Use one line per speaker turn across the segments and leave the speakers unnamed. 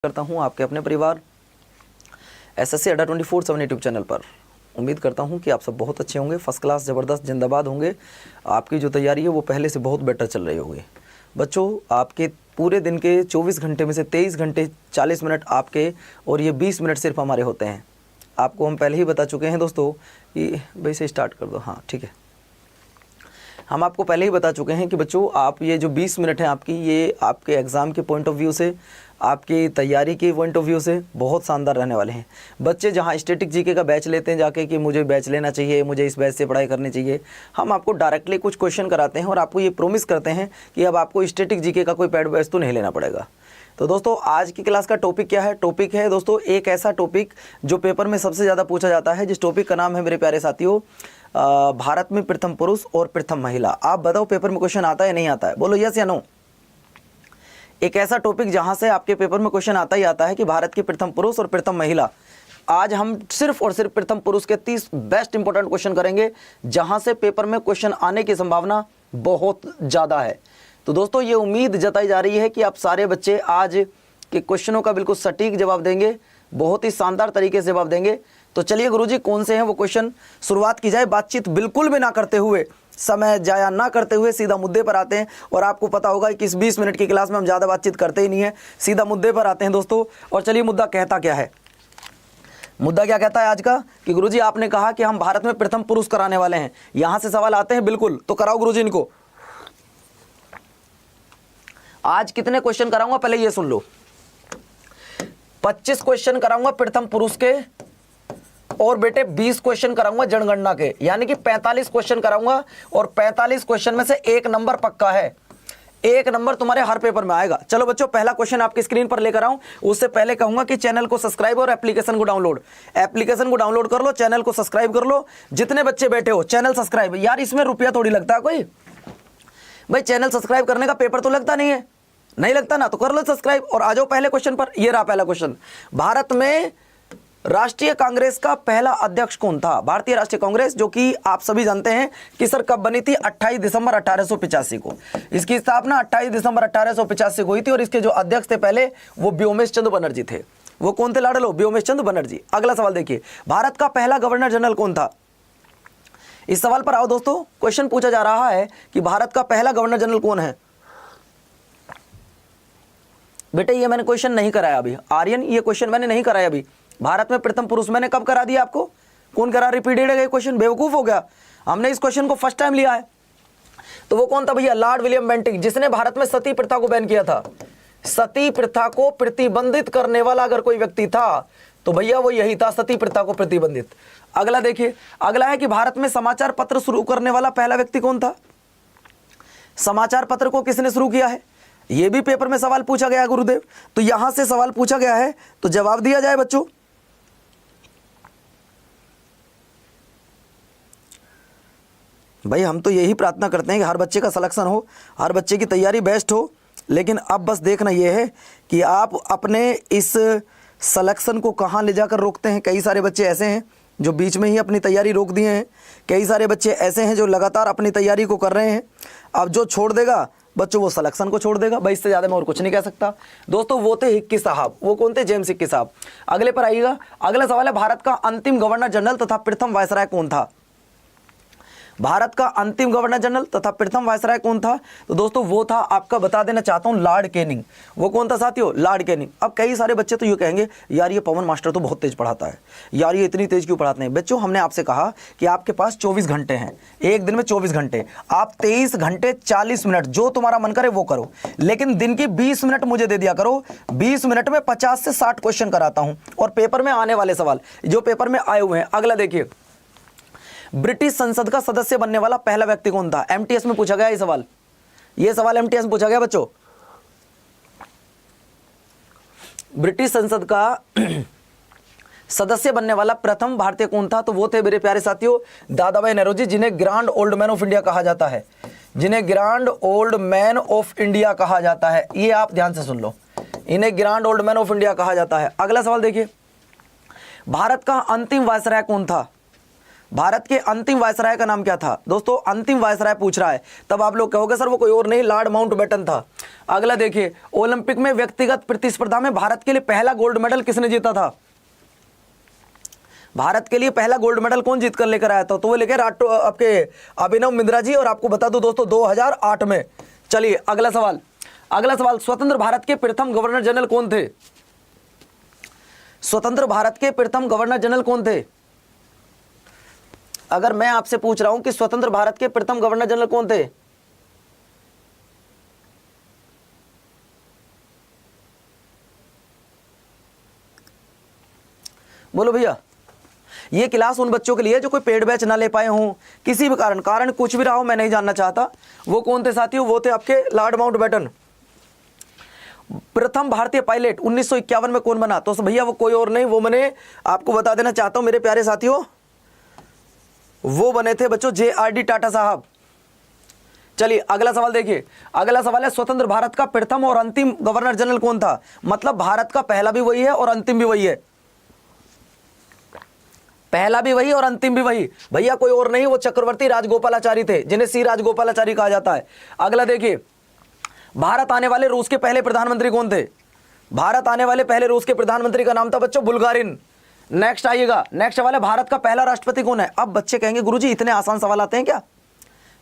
करता हूं आपके अपने परिवार एसएससी अड्डा 24/7 यूट्यूब चैनल पर। उम्मीद करता हूं कि आप सब बहुत अच्छे होंगे, फर्स्ट क्लास, ज़बरदस्त, जिंदाबाद होंगे। आपकी जो तैयारी है वो पहले से बहुत बेटर चल रही होगी। बच्चों, आपके पूरे दिन के 24 घंटे में से 23 घंटे 40 मिनट आपके और ये 20 मिनट सिर्फ हमारे होते हैं। आपको हम पहले ही बता चुके हैं दोस्तों कि भाई से स्टार्ट कर दो। हाँ ठीक है, हम आपको पहले ही बता चुके हैं कि बच्चों आप ये जो 20 मिनट हैं आपकी, ये आपके एग्ज़ाम के पॉइंट ऑफ व्यू से, आपकी तैयारी के पॉइंट ऑफ व्यू से बहुत शानदार रहने वाले हैं। बच्चे जहां स्टैटिक जीके का बैच लेते हैं जाके कि मुझे बैच लेना चाहिए, मुझे इस बैच से पढ़ाई करनी चाहिए, हम आपको डायरेक्टली कुछ क्वेश्चन कराते हैं और आपको ये प्रॉमिस करते हैं कि अब आपको स्टैटिक जीके का कोई पेड बैच तो नहीं लेना पड़ेगा। तो दोस्तों आज की क्लास का टॉपिक क्या है? टॉपिक है दोस्तों एक ऐसा टॉपिक जो पेपर में सबसे ज़्यादा पूछा जाता है, जिस टॉपिक का नाम है मेरे प्यारे साथियों भारत में प्रथम पुरुष और प्रथम महिला। आप बताओ पेपर में क्वेश्चन आता है या नहीं आता है? बोलो यस या नो। एक ऐसा टॉपिक जहां से आपके पेपर में क्वेश्चन आता ही आता है कि भारत की प्रथम पुरुष और प्रथम महिला। आज हम सिर्फ और सिर्फ प्रथम पुरुष के 30 बेस्ट इंपॉर्टेंट क्वेश्चन करेंगे, जहां से पेपर में क्वेश्चन आने की संभावना बहुत ज़्यादा है। तो दोस्तों ये उम्मीद जताई जा रही है कि आप सारे बच्चे आज के क्वेश्चनों का बिल्कुल सटीक जवाब देंगे, बहुत ही शानदार तरीके से जवाब देंगे। तो चलिए गुरुजी कौन से हैं वो क्वेश्चन, शुरुआत की जाए। बातचीत बिल्कुल भी ना करते हुए, समय जाया ना करते हुए सीधा मुद्दे पर आते हैं। और आपको पता होगा कि इस 20 मिनट की क्लास में हम ज़्यादा बातचीत करते ही नहीं है, सीधा मुद्दे पर आते हैं दोस्तों। और चलिए मुद्दा कहता क्या है, मुद्दा क्या कहता है आज का कि गुरुजी आपने कहा कि हम भारत में प्रथम पुरुष कराने वाले हैं। यहां से सवाल आते हैं, बिल्कुल, तो कराओ गुरुजी इनको। आज कितने क्वेश्चन कराऊंगा पहले ये सुन लो। 25 क्वेश्चन कराऊंगा प्रथम पुरुष के और बेटे 20 क्वेश्चन कराऊंगा जनगणना के, यानी कि 45 क्वेश्चन कराऊंगा। और 45 क्वेश्चन में से एक नंबर पक्का है, एक नंबर तुम्हारे हर पेपर में आएगा। चलो बच्चों पहला क्वेश्चन आपकी स्क्रीन पर लेकर आऊं, उससे पहले कहूंगा कि चैनल को सब्सक्राइब और एप्लीकेशन को डाउनलोड कर लो, चैनल को सब्सक्राइब कर लो। जितने बच्चे बैठे हो चैनल सब्सक्राइब, यार इसमें रुपया थोड़ी लगता है कोई, भाई चैनल सब्सक्राइब करने का पेपर तो लगता नहीं है, नहीं लगता ना, तो कर लो सब्सक्राइब। और आ जाओ पहले क्वेश्चन पर। ये रहा पहला क्वेश्चन, भारत में राष्ट्रीय कांग्रेस का पहला अध्यक्ष कौन था? भारतीय राष्ट्रीय कांग्रेस, जो कि आप सभी जानते हैं कि सर कब बनी थी? 28 दिसंबर 1885 को। इसकी स्थापना 28 दिसंबर 1885 को हुई थी। और इसके जो अध्यक्ष थे पहले वो व्योमेश चंद्र बनर्जी थे। वो कौन थे लाडलो? व्योमेश चंद्र बनर्जी। अगला सवाल देखिए, भारत का पहला गवर्नर जनरल कौन था? इस सवाल पर आओ दोस्तों, क्वेश्चन पूछा जा रहा है कि भारत का पहला गवर्नर जनरल कौन है। बेटे ये मैंने क्वेश्चन नहीं कराया अभी, आर्यन ये क्वेश्चन मैंने नहीं कराया अभी। भारत में प्रथम पुरुष मैंने कब करा दिया आपको? कौन करा? रिपीटेड है क्वेश्चन, बेवकूफ हो गया। हमने इस क्वेश्चन को फर्स्ट टाइम लिया है। तो वो कौन था भैया? लॉर्ड विलियम बेंटिक, जिसने भारत में सती प्रथा को बैन किया था। सती प्रथा को प्रतिबंधित करने वाला अगर कोई व्यक्ति था तो भैया वो यही था, सती प्रथा को प्रतिबंधित। अगला देखिए, अगला है कि भारत में समाचार पत्र शुरू करने वाला पहला व्यक्ति कौन था? समाचार पत्र को किसने शुरू किया है? ये भी पेपर में सवाल पूछा गया है गुरुदेव, तो यहां से सवाल पूछा गया है तो जवाब दिया जाए बच्चों। भाई हम तो यही प्रार्थना करते हैं कि हर बच्चे का सिलेक्शन हो, हर बच्चे की तैयारी बेस्ट हो। लेकिन अब बस देखना यह है कि आप अपने इस सिलेक्शन को कहां ले जाकर रोकते हैं। कई सारे बच्चे ऐसे हैं जो बीच में ही अपनी तैयारी रोक दिए हैं, कई सारे बच्चे ऐसे हैं जो लगातार अपनी तैयारी को कर रहे हैं। अब जो छोड़ देगा बच्चों वो सिलेक्शन को छोड़ देगा। भाई इससे ज़्यादा मैं और कुछ नहीं कह सकता दोस्तों। वो थे हिक्की साहब। वो कौन थे? जेम्स हिक्की साहब। अगले पर आइएगा, अगला सवाल है भारत का अंतिम गवर्नर जनरल तथा प्रथम वायसराय कौन था? भारत का अंतिम गवर्नर जनरल तथा प्रथम वायसराय कौन था? तो दोस्तों वो था, आपका बता देना चाहता हूं, लॉर्ड कैनिंग। वो कौन था साथियों? Lord Canning. अब कई सारे बच्चे तो ये कहेंगे यार ये पवन मास्टर तो बहुत तेज पढ़ाता है, यार ये इतनी तेज क्यों पढ़ाते हैं? बच्चों हमने आपसे कहा कि आपके पास 24 घंटे हैं, एक दिन में 24 घंटे, आप 23 घंटे 40 मिनट जो तुम्हारा मन करे वो करो, लेकिन दिन की 20 मिनट मुझे दे दिया करो। 20 मिनट में 50 से 60 क्वेश्चन कराता हूं और पेपर में आने वाले सवाल जो पेपर में आए हुए हैं। अगला देखिए, ब्रिटिश संसद का सदस्य बनने वाला पहला व्यक्ति कौन था? एमटीएस में पूछा गया ये सवाल, ये सवाल एमटीएस में पूछा गया बच्चों। ब्रिटिश संसद का सदस्य बनने वाला प्रथम भारतीय कौन था? तो वो थे मेरे प्यारे साथियों दादा भाई नौरोजी, जिन्हें grand old man of India कहा जाता है, जिन्हें grand old man of India कहा जाता है। ये आप ध्यान से सुन लो, इन्हें grand old man of India कहा जाता है। अगला सवाल देखिए, भारत का अंतिम वायसराय कौन था? भारत के अंतिम वायसराय का नाम क्या था? दोस्तों अंतिम वायसराय पूछ रहा है, तब आप लोग कहोगे सर वो कोई और नहीं लॉर्ड माउंटबेटन था। अगला देखिए, ओलंपिक में व्यक्तिगत प्रतिस्पर्धा में भारत के लिए पहला गोल्ड मेडल किसने जीता था? भारत के लिए पहला गोल्ड मेडल कौन जीत कर लेकर आया था? तो वो लेकर आपके अभिनव बिंद्रा जी, और आपको बता दूं दोस्तों 2008 में। चलिए अगला सवाल, अगला सवाल, स्वतंत्र भारत के प्रथम गवर्नर जनरल कौन थे? स्वतंत्र भारत के प्रथम गवर्नर जनरल कौन थे? अगर मैं आपसे पूछ रहा हूं कि स्वतंत्र भारत के प्रथम गवर्नर जनरल कौन थे? बोलो भैया। ये क्लास उन बच्चों के लिए जो कोई पेड बैच ना ले पाए हों, किसी भी कारण कुछ भी रहा हो, मैं नहीं जानना चाहता। वो कौन थे साथियों? वो थे आपके लॉर्ड माउंटबेटन। प्रथम भारतीय पायलट 1951 में कौन बना? तो भैया वो कोई और नहीं, वो मैंने आपको बता देना चाहता हूं मेरे प्यारे साथियों, वो बने थे बच्चों JRD टाटा साहब। चलिए अगला सवाल देखिए, अगला सवाल है स्वतंत्र भारत का प्रथम और अंतिम गवर्नर जनरल कौन था? मतलब भारत का पहला भी वही है और अंतिम भी वही है, पहला भी वही और अंतिम भी वही। भैया कोई और नहीं, वो चक्रवर्ती राजगोपालाचारी थे, जिन्हें सी राजगोपालाचारी कहा जाता है। अगला देखिए, भारत आने वाले रूस के पहले प्रधानमंत्री कौन थे? भारत आने वाले पहले रूस के प्रधानमंत्री का नाम था बच्चों बुल्गारिन। नेक्स्ट आइएगा, नेक्स्ट सवाल है भारत का पहला राष्ट्रपति कौन है? अब बच्चे कहेंगे गुरुजी इतने आसान सवाल आते हैं क्या?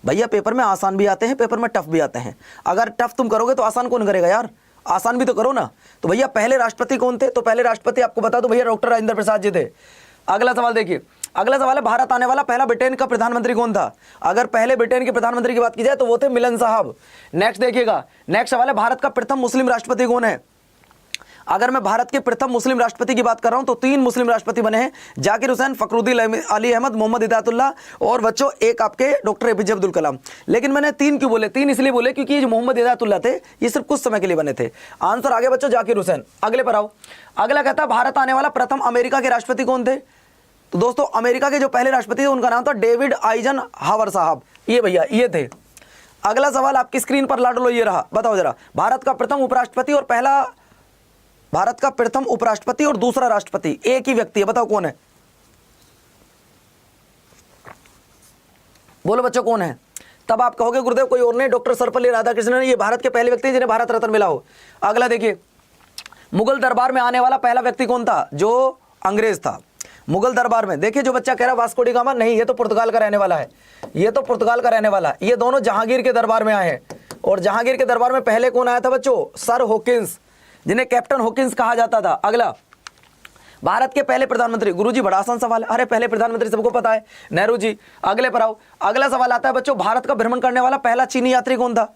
भैया पेपर में आसान भी आते हैं, पेपर में टफ भी आते हैं। अगर टफ तुम करोगे तो आसान कौन करेगा यार? आसान भी तो करो ना। तो भैया पहले राष्ट्रपति कौन थे? तो पहले राष्ट्रपति आपको बता दो भैया डॉक्टर राजेंद्र प्रसाद जी थे। अगला सवाल देखिए, अगला सवाल है भारत आने वाला पहला ब्रिटेन का प्रधानमंत्री कौन था? अगर पहले ब्रिटेन के प्रधानमंत्री की बात की जाए तो वो थे मिलन साहब। नेक्स्ट देखिएगा, नेक्स्ट सवाल है भारत का प्रथम मुस्लिम राष्ट्रपति कौन है? अगर मैं भारत के प्रथम मुस्लिम राष्ट्रपति की बात कर रहा हूं तो 3 मुस्लिम राष्ट्रपति बने हैं, जाकिर हुसैन, फखरुद्दीन अली अहमद, मोहम्मद हिदायतुल्लाह और बच्चों एक आपके डॉक्टर APJ अब्दुल कलाम। लेकिन मैंने 3 क्यों बोले? 3 इसलिए बोले क्योंकि ये जो मोहम्मद हिदायतुल्लाह थे ये सिर्फ कुछ समय के लिए बने थे। आंसर आगे बच्चों जाकिर हुसैन। अगले पर आओ, अगला कहता है भारत आने वाला प्रथम अमेरिका के राष्ट्रपति कौन थे? तो दोस्तों अमेरिका के जो पहले राष्ट्रपति थे उनका नाम था डेविड आइजनहावर साहब। ये भैया ये थे। अगला सवाल आपकी स्क्रीन पर लाडो लो, ये रहा, बताओ जरा, भारत का प्रथम उपराष्ट्रपति और पहला, भारत का प्रथम उपराष्ट्रपति और दूसरा राष्ट्रपति एक ही व्यक्ति है, बताओ कौन है? बोलो बच्चों कौन है? तब आप कहोगे गुरुदेव कोई और नहीं, डॉक्टर सर्वपल्ली राधाकृष्णन, ये भारत के पहले व्यक्ति जिन्हें भारत रत्न मिला हो। अगला देखिए, मुगल दरबार में आने वाला पहला व्यक्ति कौन था? जो अंग्रेज था। मुगल दरबार में देखिए, जो बच्चा कह रहा वास्को डी गामा, नहीं, ये तो पुर्तगाल का रहने वाला है, ये तो पुर्तगाल का रहने वाला। ये दोनों जहांगीर के दरबार में आए हैं, और जहांगीर के दरबार में पहले कौन आया था बच्चों? सर हॉकिंस, जिन्हें कैप्टन हॉकिंस कहा जाता था। अगला, भारत के पहले प्रधानमंत्री, गुरुजी बड़ा आसान सवाल है, अरे पहले प्रधानमंत्री सबको पता है, नेहरू जी। अगले पर आओ, अगला सवाल आता है बच्चों, भारत का भ्रमण करने वाला पहला चीनी यात्री कौन था?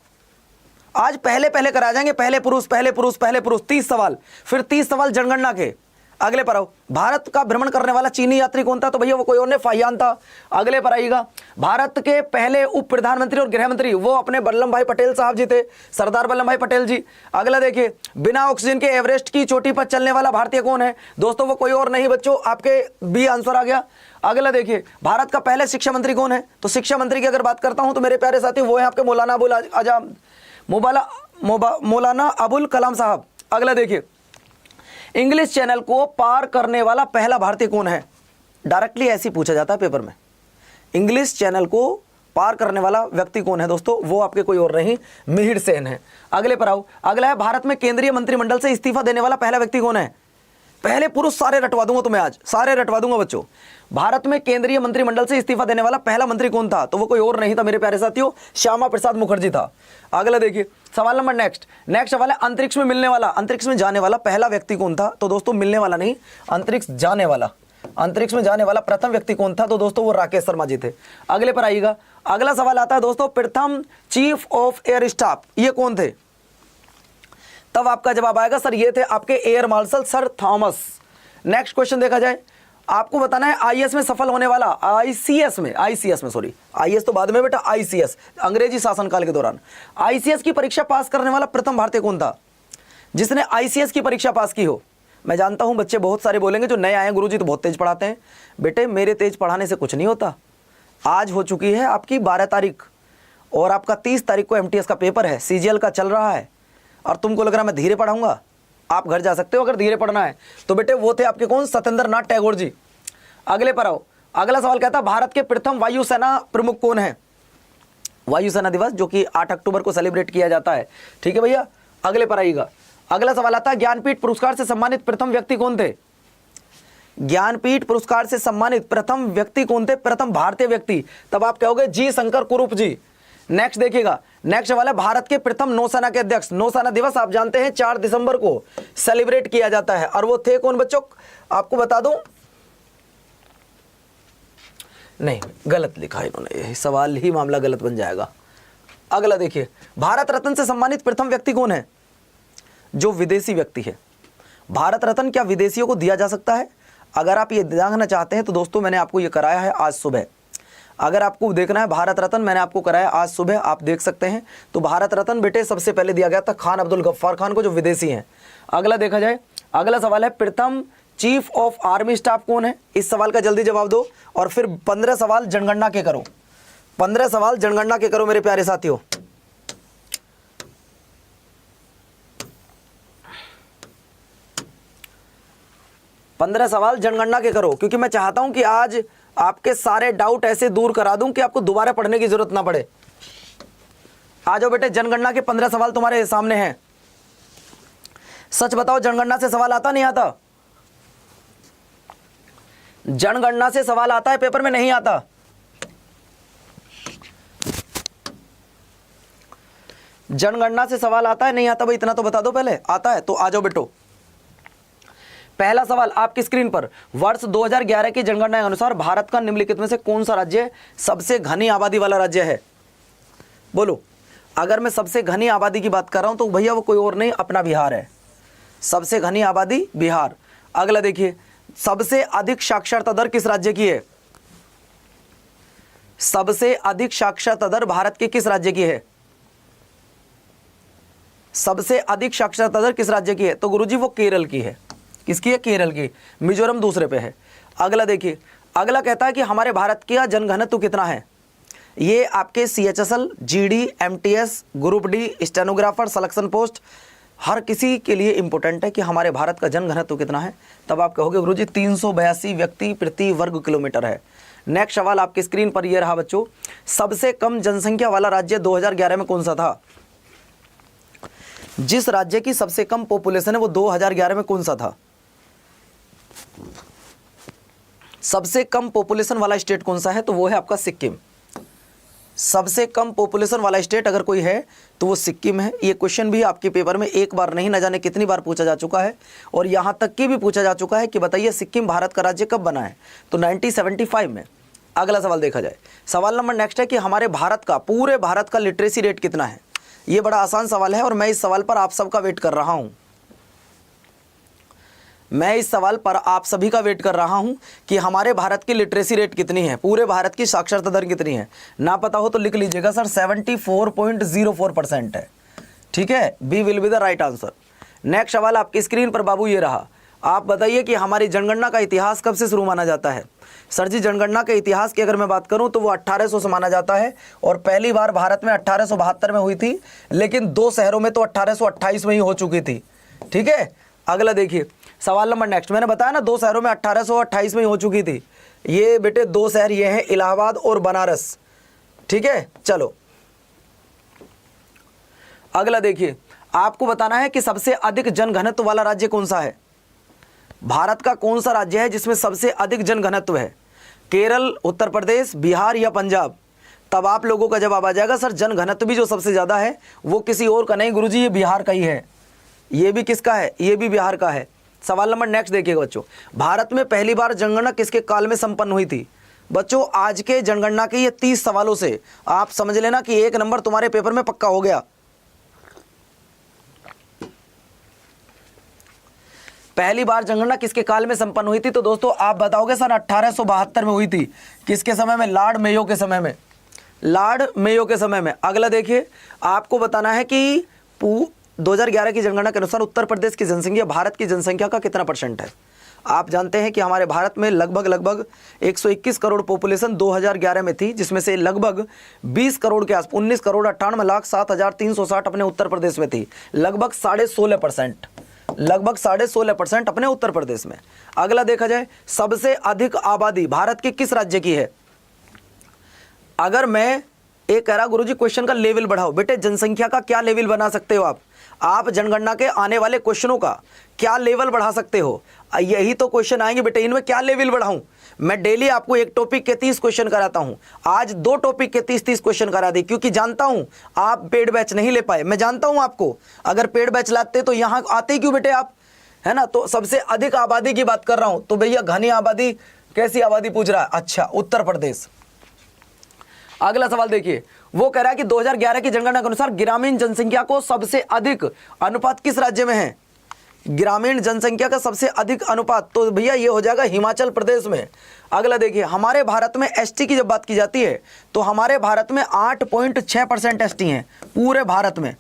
आज पहले पहले करा जाएंगे, पहले पुरुष पहले पुरुष पहले पुरुष, 30 सवाल, फिर 30 सवाल जनगणना के। अगले पर आओ, भारत का भ्रमण करने वाला चीनी यात्री कौन था? तो भैया वो कोई और नहीं, फाहियान था। अगले पर आइएगा, भारत के पहले उप प्रधानमंत्री और गृह मंत्री, वो अपने वल्लभ भाई पटेल साहब जी थे, सरदार वल्लभ भाई पटेल जी। अगला देखिए, बिना ऑक्सीजन के एवरेस्ट की चोटी पर चलने वाला भारतीय कौन है? दोस्तों वो कोई और नहीं बच्चों, आपके बी आंसर आ गया। अगला देखिए, भारत का पहले शिक्षा मंत्री कौन है? तो शिक्षा मंत्री की अगर बात करता हूं तो मेरे प्यारे साथी वो है आपके मौलाना अबुल कलाम साहब। अगला देखिए, इंग्लिश चैनल को पार करने वाला पहला भारतीय कौन है? डायरेक्टली ऐसे ही पूछा जाता है पेपर में, इंग्लिश चैनल को पार करने वाला व्यक्ति कौन है? दोस्तों वो आपके कोई और नहीं, मिहिर सेन है। अगले पर आओ, अगला है भारत में केंद्रीय मंत्रिमंडल से इस्तीफा देने वाला पहला व्यक्ति कौन है? पहले पुरुष सारे रटवा दूंगा तुम्हें, आज सारे रटवा दूंगा बच्चों। भारत में केंद्रीय मंत्रिमंडल से इस्तीफा देने वाला पहला मंत्री कौन था? तो वो कोई और नहीं था मेरे प्यारे साथियों, श्यामा प्रसाद मुखर्जी था। अगला देखिए, सवाल नंबर नेक्स्ट सवाल है, अंतरिक्ष में मिलने वाला, अंतरिक्ष में जाने वाला पहला व्यक्ति कौन था? तो दोस्तों मिलने वाला नहीं, अंतरिक्ष जाने वाला, अंतरिक्ष में जाने वाला प्रथम व्यक्ति कौन था? तो दोस्तों वो राकेश शर्मा जी थे। अगले पर आइएगा, अगला सवाल आता है दोस्तों, प्रथम चीफ ऑफ एयर स्टाफ ये कौन थे? तब आपका जवाब आएगा सर ये थे आपके air marshal sir Thomas. Next question देखा जाए, आपको बताना है आईएएस में सफल होने वाला, आईसीएस में सॉरी, आईएएस तो बाद में बेटा, आईसीएस अंग्रेजी शासनकाल के दौरान आईसीएस की परीक्षा पास करने वाला प्रथम भारतीय कौन था जिसने आईसीएस की परीक्षा पास की हो? मैं जानता हूं बच्चे बहुत सारे बोलेंगे जो नए आए हैं, गुरुजी तो बहुत तेज पढ़ाते हैं। बेटे मेरे तेज पढ़ाने से कुछ नहीं होता। आज हो चुकी है आपकी 12 तारीख और आपका 30 तारीख को एमटीएस का पेपर है, सीजीएल का चल रहा है, और तुमको लग रहा मैं धीरे पढ़ाऊंगा? आप घर जा सकते हो अगर धीरे पढ़ना है तो। बेटे वो थे आपके कौन? सत्येंद्र नाथ टैगोर जी। अगले पर आओ, अगला सवाल कहता है भारत के प्रथम वायुसेना प्रमुख कौन है? वायुसेना दिवस जो कि 8 अक्टूबर को सेलिब्रेट किया जाता है। ठीक है भैया, अगले पर आइएगा। अगला सवाल आता है ज्ञानपीठ पुरस्कार से सम्मानित प्रथम व्यक्ति कौन थे? ज्ञानपीठ पुरस्कार से सम्मानित प्रथम व्यक्ति कौन थे? प्रथम भारतीय व्यक्ति, तब आप कहोगे जी शंकर कुरूप जी। नेक्स्ट देखिएगा, नेक्स्ट सवाल है भारत के प्रथम नौसेना के अध्यक्ष। नौसेना दिवस आप जानते हैं 4 दिसंबर को सेलिब्रेट किया जाता है, और वो थे कौन बच्चों? आपको बता दूं, नहीं गलत लिखा है इन्होंने, सवाल ही मामला गलत बन जाएगा। अगला देखिए, भारत रत्न से सम्मानित प्रथम व्यक्ति कौन है? जो विदेशी व्यक्ति है। भारत रत्न क्या विदेशियों को दिया जा सकता है? अगर आप ये जानना चाहते हैं तो दोस्तों मैंने आपको ये कराया है आज सुबह। अगर आपको देखना है भारत रत्न, मैंने आपको कराया आज सुबह, आप देख सकते हैं। तो भारत रत्न बेटे सबसे पहले दिया गया था खान अब्दुल गफ्फार खान को, जो विदेशी हैं। अगला देखा जाए, अगला सवाल है प्रथम चीफ ऑफ आर्मी स्टाफ कौन है? इस सवाल का जल्दी जवाब दो, और फिर 15 सवाल जनगणना के करो। 15 सवाल जनगणना के करो मेरे प्यारे साथियों। पंद्रह सवाल जनगणना के करो, क्योंकि मैं चाहता हूं कि आज आपके सारे डाउट ऐसे दूर करा दूं कि आपको दोबारा पढ़ने की जरूरत ना पड़े। आ जाओ बेटे, जनगणना के 15 सवाल तुम्हारे सामने हैं। सच बताओ, जनगणना से सवाल आता नहीं आता? जनगणना से सवाल आता है पेपर में? नहीं आता। जनगणना से सवाल आता है नहीं आता? भाई इतना तो बता दो पहले। आता है तो आ जाओ बेटो। पहला सवाल आपकी स्क्रीन पर, वर्ष 2011 की जनगणना के अनुसार भारत का निम्नलिखित में से कौन सा राज्य सबसे घनी आबादी वाला राज्य है? बोलो। अगर मैं सबसे घनी आबादी की बात कर रहा हूं तो भैया वो कोई और नहीं, अपना बिहार है। सबसे घनी आबादी बिहार। अगला देखिए, सबसे अधिक साक्षरता दर किस राज्य की है? सबसे अधिक साक्षरता दर भारत के किस राज्य की है? सबसे अधिक साक्षरता दर किस राज्य की है? तो गुरुजी वो केरल की है। किसकी है? केरल की। मिजोरम दूसरे पे है। अगला देखिए, अगला कहता है कि हमारे भारत का जनघनत्व कितना है? ये आपके CHSL, GD, MTS, group D, stenographer, selection post, हर किसी के लिए इंपॉर्टेंट है कि हमारे भारत का जनघनत्व कितना है। तब आप कहोगे गुरुजी 382 व्यक्ति प्रति वर्ग किलोमीटर है। नेक्स्ट सवाल आपकी स्क्रीन पर ये रहा बच्चों, सबसे कम जनसंख्या वाला राज्य 2011 में कौन सा था? जिस राज्य की सबसे कम पॉपुलेशन है वो 2011 में कौन सा था? सबसे कम पॉपुलेशन वाला स्टेट कौन सा है? तो वो है आपका सिक्किम। सबसे कम पॉपुलेशन वाला स्टेट अगर कोई है तो वो सिक्किम है। ये क्वेश्चन भी आपके पेपर में एक बार नहीं, न जाने कितनी बार पूछा जा चुका है, और यहां तक कि भी पूछा जा चुका है कि बताइए सिक्किम भारत का राज्य कब बना है? तो 1975 में। अगला सवाल देखा जाए, सवाल नंबर नेक्स्ट है कि हमारे भारत का, पूरे भारत का लिटरेसी रेट कितना है? ये बड़ा आसान सवाल है और मैं इस सवाल पर आप सबका वेट कर रहा हूं। मैं इस सवाल पर आप सभी का वेट कर रहा हूं कि हमारे भारत की लिटरेसी रेट कितनी है, पूरे भारत की साक्षरता दर कितनी है। ना पता हो तो लिख लीजिएगा सर, 74.04% है। ठीक है, B will be the right answer. Next सवाल आपकी स्क्रीन पर बाबू ये रहा, आप बताइए कि हमारी जनगणना का इतिहास कब से शुरू माना जाता है? सर जी, जनगणना के इतिहास की अगर मैं बात करूं तो वो 1800 से माना जाता है, और पहली बार भारत में 1872 में हुई थी, लेकिन 2 शहरों में तो 1828 में ही हो चुकी थी। ठीक है, अगला देखिए सवाल नंबर नेक्स्ट, मैंने बताया ना 2 शहरों में 1828 में ही हो चुकी थी। ये बेटे 2 शहर ये हैं, इलाहाबाद और बनारस। ठीक है, चलो अगला देखिए, आपको बताना है कि सबसे अधिक जनघनत्व वाला राज्य कौन सा है? भारत का कौन सा राज्य है जिसमें सबसे अधिक जनघनत्व है? केरल, उत्तर प्रदेश, बिहार या पंजाब? तब आप लोगों का जवाब आ जाएगा सर, जनघनत्व भी जो सबसे ज्यादा है वो किसी और का नहीं गुरुजी, ये बिहार का ही है। ये भी किसका है? ये भी बिहार का है। सवाल नंबर नेक्स्ट देखिएगा बच्चों, भारत में पहली बार जनगणना किसके काल में संपन्न हुई थी? बच्चों आज के जनगणना के ये 30 सवालों से आप समझ लेना कि 1 नंबर तुम्हारे पेपर में पक्का हो गया। पहली बार जनगणना किसके काल में संपन्न हुई थी? तो दोस्तों आप बताओगे सर 1872 में हुई थी। किसके समय में? लॉर्ड मेयो के समय में। लॉर्ड मेयो के समय में। अगला देखिए, आपको बताना है कि 2011 की जनगणना के अनुसार उत्तर प्रदेश की जनसंख्या भारत की जनसंख्या का कितना % है? आप जानते हैं कि हमारे भारत में लगभग 121 करोड़ पॉपुलेशन 2011 में थी, जिसमें से लगभग 20 करोड़ के आसपास 19 करोड़ 98 लाख 7,360 अपने उत्तर प्रदेश में थी, लगभग 16.5%। लगभग 16.5% अपने उत्तर प्रदेश में। अगला देखा जाए, सबसे अधिक आबादी भारत के किस राज्य की है? अगर मैं एक कह रहा गुरुजी क्वेश्चन का लेवल बढ़ाओ, बेटे जनसंख्या का क्या लेवल बना सकते हो आप जनगणना के आने वाले क्वेश्चनों का क्या लेवल बढ़ा सकते हो? यही तो क्वेश्चन आएंगे बेटे, इनमें क्या लेवल बढ़ाऊं? मैं डेली आपको एक टॉपिक के 30 क्वेश्चन कराता हूं, आज 2 टॉपिक के 30 क्वेश्चन करा दी, क्योंकि जानता हूं आप पेड बैच नहीं ले पाए। मैं जानता हूं आपको, अगर पेड बैच लाते तो यहां आते क्यों बेटे आप, है ना? तो सबसे अधिक आबादी की बात कर रहा हूं, तो भैया घनी आबादी, कैसी आबादी पूछ रहा है? अच्छा, उत्तर प्रदेश। अगला सवाल देखिए, वो कह रहा है कि 2011 की जनगणना के अनुसार ग्रामीण जनसंख्या को सबसे अधिक अनुपात किस राज्य में है? ग्रामीण जनसंख्या का सबसे अधिक अनुपात, तो भैया ये हो जाएगा हिमाचल प्रदेश में। अगला देखिए, हमारे भारत में एसटी की जब बात की जाती है तो हमारे भारत में 8.6% एसटी हैं पूरे भारत में।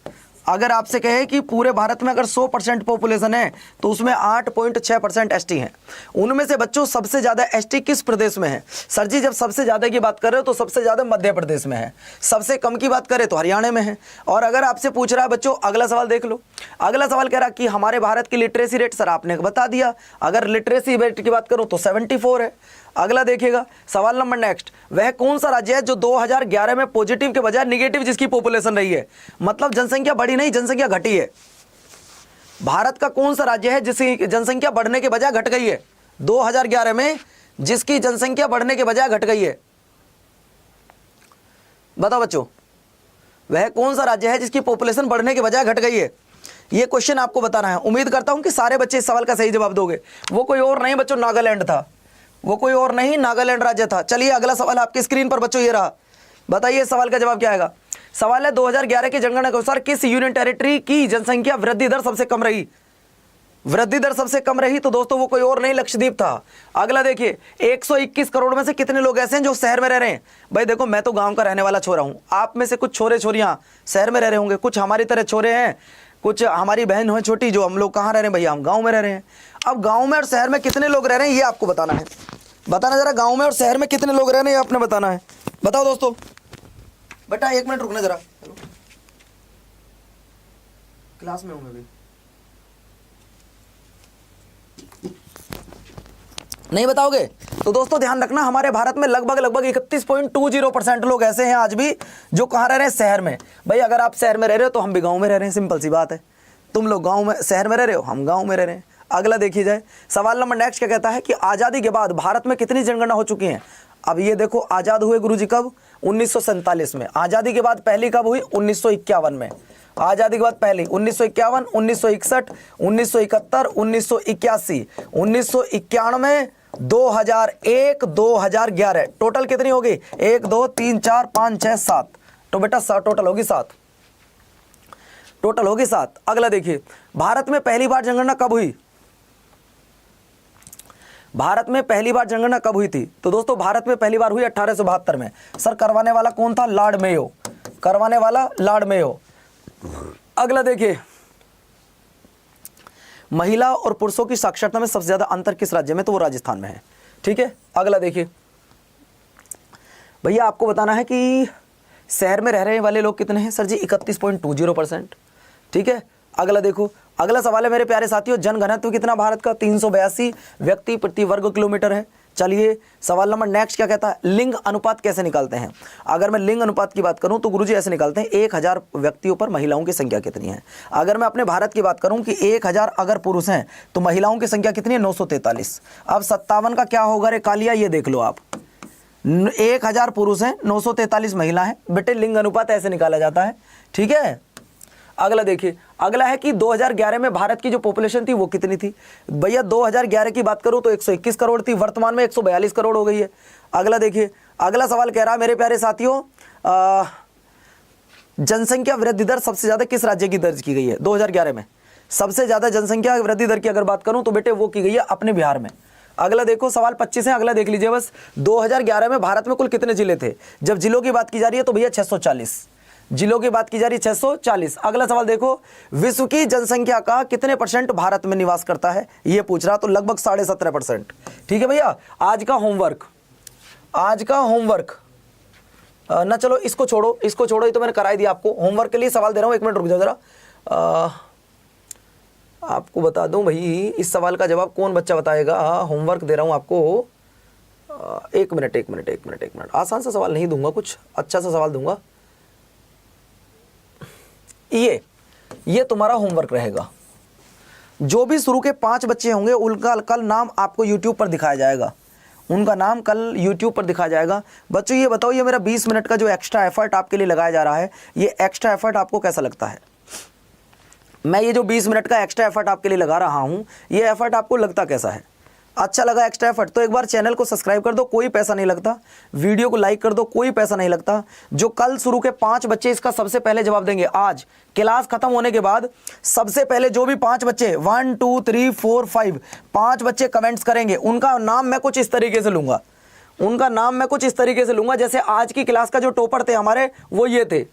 अगर आपसे कहे कि पूरे भारत में अगर 100% पॉपुलेशन है तो उसमें 8.6% एसटी हैं। उनमें से बच्चों सबसे ज़्यादा एसटी किस प्रदेश में है? सर जी जब सबसे ज़्यादा की बात कर रहे हो तो सबसे ज़्यादा मध्य प्रदेश में है, सबसे कम की बात करें तो हरियाणा में है। और अगर आपसे पूछ रहा है बच्चों, अगला सवाल देख लो। अगला सवाल कह रहा कि हमारे भारत की लिटरेसी रेट, सर आपने बता दिया, अगर लिटरेसी रेट की बात करूँ तो 74 है। अगला देखिएगा सवाल नंबर नेक्स्ट, वह कौन सा राज्य है जो 2011 में पॉजिटिव के बजाय निगेटिव जिसकी पॉपुलेशन रही है? मतलब जनसंख्या बढ़ी नहीं, जनसंख्या घटी है। भारत का कौन सा राज्य है जिसकी जनसंख्या बढ़ने के बजाय घट गई है 2011 में, जिसकी जनसंख्या बढ़ने के बजाय घट गई है? बताओ बच्चों, वह कौन सा राज्य है जिसकी पॉपुलेशन बढ़ने के बजाय घट गई है? ये क्वेश्चन आपको बताना है। उम्मीद करता हूं कि सारे बच्चे इस सवाल का सही जवाब दोगे। वो कोई और नहीं बच्चों, नागालैंड था, वो कोई और नहीं, नागालैंड राज्य था। चलिए अगला सवाल आपकी स्क्रीन पर बच्चों ये रहा, बताइए सवाल का जवाब क्या आएगा? सवाल है 2011 की जनगणना के अनुसार किस यूनियन टेरिटरी की जनसंख्या वृद्धि दर सबसे कम रही? वृद्धि दर सबसे कम रही तो दोस्तों वो कोई और नहीं, लक्षद्वीप था। अगला देखिए, 121 करोड़ में से कितने लोग ऐसे हैं जो शहर में रह रहे हैं? भाई देखो मैं तो गांव का रहने वाला छोरा हूं, आप में से कुछ छोरे छोरियां शहर में रह रहे होंगे, कुछ हमारी तरह छोरे हैं, कुछ हमारी बहन है छोटी, जो हम लोग कहाँ रह रहे हैं भैया? हम गाँव में रह रहे हैं। अब गाँव में और शहर में कितने लोग रह रहे हैं ये आपको बताना है। बताना जरा, गाँव में और शहर में कितने लोग रह रहे हैं ये आपने बताना है। बताओ दोस्तों। बेटा 1 मिनट रुकना जरा, क्लास में हूं मैं भी। नहीं बताओगे तो दोस्तों ध्यान रखना, हमारे भारत में लगभग 31.20% लोग ऐसे हैं आज भी जो कहाँ रह रहे हैं? शहर में। भाई अगर आप शहर में रह रहे हो तो हम भी गांव में रह रहे हैं, सिंपल सी बात है। तुम लोग गांव में शहर में रह रहे हो, हम गांव में रह रहे हैं। अगला देखिए जाए, सवाल नंबर नेक्स्ट क्या कहता है कि आज़ादी के बाद भारत में कितनी जनगणना हो चुकी हैं? अब ये देखो, आज़ाद हुए गुरुजी कब? 1947 में। आज़ादी के बाद पहली कब हुई? 1951 में। आज़ादी के बाद पहली 1951, 1961, 1971, 1981, 1991, 2001, 2011। टोटल कितनी होगी? 1 2 3 4 5 6 7। तो बेटा 7 टोटल होगी, 7 टोटल होगी 7। अगला देखिए, भारत में पहली बार जनगणना कब हुई? भारत में पहली बार जनगणना कब हुई थी? तो दोस्तों भारत में पहली बार हुई 1872 में। सर करवाने वाला कौन था? Lord Mayo. करवाने वाला लॉर्ड मेयो। अगला देखिए, महिला और पुरुषों की साक्षरता में सबसे ज्यादा अंतर किस राज्य में? तो वो राजस्थान में है। ठीक है, अगला देखिए, भैया आपको बताना है कि शहर में रह रहे वाले लोग कितने हैं? सर जी 31.20%। ठीक है, अगला देखो, अगला सवाल है मेरे प्यारे साथियों, जनघनत्व कितना भारत का? 382 व्यक्ति प्रति वर्ग किलोमीटर है। चलिए सवाल नंबर नेक्स्ट क्या कहता है? लिंग अनुपात कैसे निकालते हैं? अगर मैं लिंग अनुपात की बात करूं तो गुरुजी ऐसे निकालते हैं, 1000 व्यक्तियों पर महिलाओं की संख्या कितनी है। अगर मैं अपने भारत की बात करूं कि 1000 अगर पुरुष हैं तो महिलाओं की संख्या कितनी है? 943। अब 57 का क्या होगा रे कालिया, ये देख लो आप। 1000 पुरुष हैं, 943 महिला हैं। बेटे लिंग अनुपात ऐसे निकाला जाता है। ठीक है, अगला देखिए, अगला है कि 2011 में भारत की जो पॉपुलेशन थी वो कितनी थी? भैया 2011 की बात करूं तो 121 करोड़ थी, वर्तमान में 142 करोड़ हो गई है। अगला देखिए, अगला सवाल कह रहा है मेरे प्यारे साथियों, जनसंख्या वृद्धि दर सबसे ज्यादा किस राज्य की दर्ज की गई है 2011 में? सबसे ज्यादा जनसंख्या वृद्धि दर की अगर बात करूं तो बेटे वो की गई है अपने बिहार में। अगला देखो, सवाल 25 है, अगला देख लीजिए बस। 2011 में भारत में कुल कितने जिले थे? जब जिलों की बात की जा रही है तो भैया 640 जिलों की बात की जा रही है, 640। अगला सवाल देखो, विश्व की जनसंख्या का कितने % भारत में निवास करता है? ये पूछ रहा, तो लगभग 17.5%। ठीक है भैया, आज का होमवर्क ना, चलो इसको छोड़ो, ये तो मैंने कराई दिया आपको। होमवर्क के लिए सवाल दे रहा हूं, 1 मिनट रुक जाओ जरा। आपको बता दूं भाई, इस सवाल का जवाब कौन बच्चा बताएगा? होमवर्क दे रहा हूं आपको। एक मिनट। आसान सा सवाल नहीं दूंगा, कुछ अच्छा सा सवाल दूंगा। ये तुम्हारा होमवर्क रहेगा। जो भी शुरू के 5 बच्चे होंगे उनका कल नाम आपको YouTube पर दिखाया जाएगा, उनका नाम कल YouTube पर दिखाया जाएगा। बच्चों ये बताओ, ये मेरा 20 मिनट का जो एक्स्ट्रा एफर्ट आपके लिए लगाया जा रहा है, ये एक्स्ट्रा एफर्ट आपको कैसा लगता है? मैं ये जो 20 मिनट का एक्स्ट्रा एफर्ट आपके लिए लगा रहा हूँ, ये एफर्ट आपको लगता कैसा है? अच्छा लगा एक्स्ट्रा एफर्ट तो एक बार चैनल को सब्सक्राइब कर दो, कोई पैसा नहीं लगता। वीडियो को लाइक कर दो, कोई पैसा नहीं लगता। जो कल शुरू के 5 बच्चे इसका सबसे पहले जवाब देंगे, आज क्लास खत्म होने के बाद सबसे पहले जो भी 5 बच्चे 1 2 3 4 5 5 बच्चे कमेंट्स करेंगे, उनका नाम मैं कुछ इस तरीके से लूंगा। जैसे आज की क्लास का जो टॉपर थे हमारे, वो ये थे।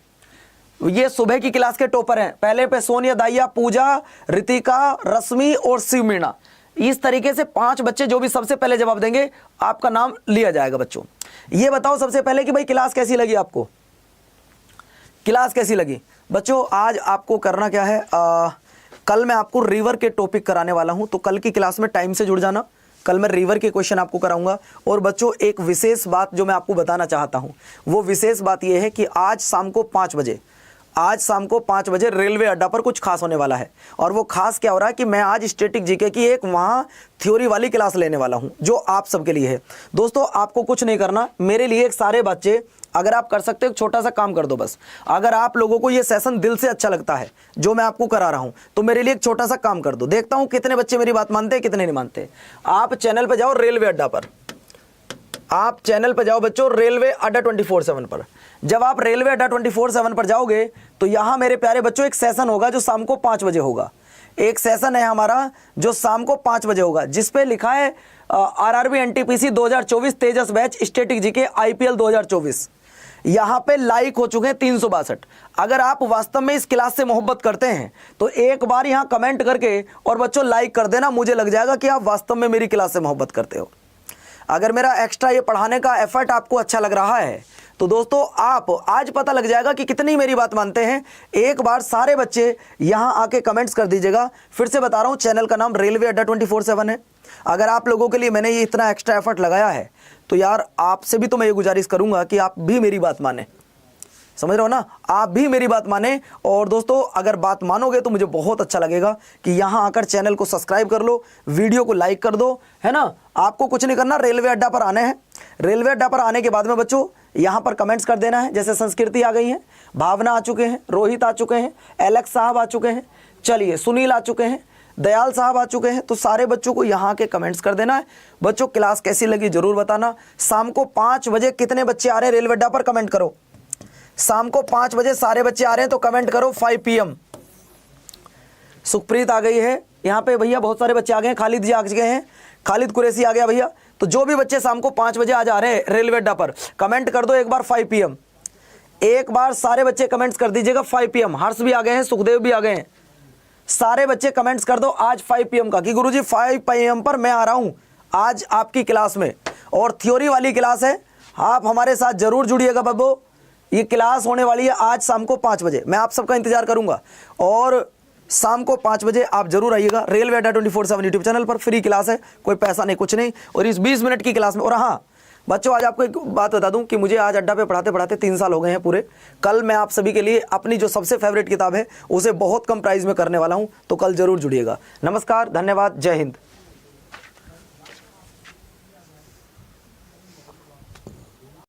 ये सुबह की क्लास के टॉपर हैं। पहले पे सोनिया, दाइया, पूजा, रितिका, रश्मि और शिवमीना। इस तरीके से 5 बच्चे जो भी सबसे पहले जवाब देंगे, आपका नाम लिया जाएगा। बच्चों ये बताओ सबसे पहले कि भाई क्लास कैसी लगी आपको? क्लास कैसी लगी? बच्चों आज आपको करना क्या है, कल मैं आपको रिवर के टॉपिक कराने वाला हूं, तो कल की क्लास में टाइम से जुड़ जाना। कल मैं रिवर के क्वेश्चन आपको कराऊंगा। और बच्चों एक विशेष बात जो मैं आपको बताना चाहता हूं, वो विशेष बात यह है कि आज शाम को 5 बजे रेलवे अड्डा पर कुछ खास होने वाला है। और वो खास क्या हो रहा है कि मैं आज स्टैटिक जीके की एक वहाँ थ्योरी वाली क्लास लेने वाला हूँ, जो आप सबके लिए है। दोस्तों आपको कुछ नहीं करना, मेरे लिए एक सारे बच्चे, अगर आप कर सकते हो एक छोटा सा काम कर दो बस। अगर आप लोगों को ये सेशन दिल से अच्छा लगता है जो मैं आपको करा रहा हूँ, तो मेरे लिए एक छोटा सा काम कर दो। देखता हूँ कितने बच्चे मेरी बात मानते हैं, कितने नहीं मानते। आप चैनल पर जाओ, रेलवे अड्डा पर आप चैनल पर जाओ बच्चों, रेलवे अड्डा 24/7 पर। जब आप रेलवे अड्डा 24/7 पर जाओगे तो यहाँ मेरे प्यारे बच्चों एक सेशन होगा जो शाम को 5 बजे होगा। एक सेशन है हमारा जो शाम को 5 बजे होगा, जिसपे लिखा है आरआरबी एनटीपीसी 2024 तेजस बैच स्टैटिक जीके आईपीएल 2024। यहाँ पे लाइक हो चुके हैं 362। अगर आप वास्तव में इस क्लास से मोहब्बत करते हैं तो एक बार यहाँ कमेंट करके और बच्चों लाइक कर देना, मुझे लग जाएगा कि आप वास्तव में मेरी क्लास से मोहब्बत करते हो। अगर मेरा एक्स्ट्रा ये पढ़ाने का एफर्ट आपको अच्छा लग रहा है तो दोस्तों आप आज पता लग जाएगा कि कितनी मेरी बात मानते हैं। एक बार सारे बच्चे यहाँ आके कमेंट्स कर दीजिएगा। फिर से बता रहा हूँ, चैनल का नाम रेलवे अड्डा 24/7 है। अगर आप लोगों के लिए मैंने ये इतना एक्स्ट्रा एफर्ट लगाया है तो यार आपसे भी तो मैं ये गुजारिश करूँगा कि आप भी मेरी बात माने। समझ रहे हो ना, आप भी मेरी बात माने। और दोस्तों अगर बात मानोगे तो मुझे बहुत अच्छा लगेगा कि यहाँ आकर चैनल को सब्सक्राइब कर लो, वीडियो को लाइक कर दो, है ना। आपको कुछ नहीं करना, रेलवे अड्डा पर आने हैं। रेलवे अड्डा पर आने के बाद में बच्चों यहाँ पर कमेंट्स कर देना है। जैसे संस्कृति आ गई है, भावना आ चुके हैं, रोहित आ चुके हैं, एलेक्स साहब आ चुके हैं, चलिए सुनील आ चुके हैं, दयाल साहब आ चुके हैं। तो सारे बच्चों को यहाँ के कमेंट्स कर देना है। बच्चों क्लास कैसी लगी जरूर बताना। शाम को 5 बजे कितने बच्चे आ रहे हैं रेलवे अड्डा पर, कमेंट करो। शाम को 5 बजे सारे बच्चे आ रहे हैं तो कमेंट करो 5 PM। सुखप्रीत आ गई है यहाँ पे भैया, बहुत सारे बच्चे आ गए हैं। खालिद जी आ गए हैं, खालिद कुरैशी आ गया भैया। तो जो भी बच्चे शाम को 5 बजे आज आ रहे हैं रेलवे अड्डा पर, कमेंट कर दो एक बार 5 PM। एक बार सारे बच्चे कमेंट्स कर दीजिएगा 5 PM। हर्ष भी आ गए हैं, सुखदेव भी आ गए हैं। सारे बच्चे कमेंट्स कर दो आज 5 PM का कि गुरुजी 5 PM पर मैं आ रहा हूँ आज आपकी क्लास में, और थ्योरी वाली क्लास है। आप हमारे साथ जरूर जुड़िएगा बब्बो। ये क्लास होने वाली है आज शाम को 5 बजे। मैं आप सबका इंतजार करूंगा और शाम को 5 बजे आप जरूर आइएगा। रेलवे अड्डा 24/7 यूट्यूब चैनल पर फ्री क्लास है, कोई पैसा नहीं, कुछ नहीं। और इस 20 मिनट की क्लास में, और हाँ बच्चों आज आपको एक बात बता दूं कि मुझे आज अड्डा पे पढ़ाते पढ़ाते 3 साल हो गए हैं पूरे। कल मैं आप सभी के लिए अपनी जो सबसे फेवरेट किताब है उसे बहुत कम प्राइस में करने वाला हूं, तो कल जरूर जुड़िएगा। नमस्कार, धन्यवाद, जय हिंद।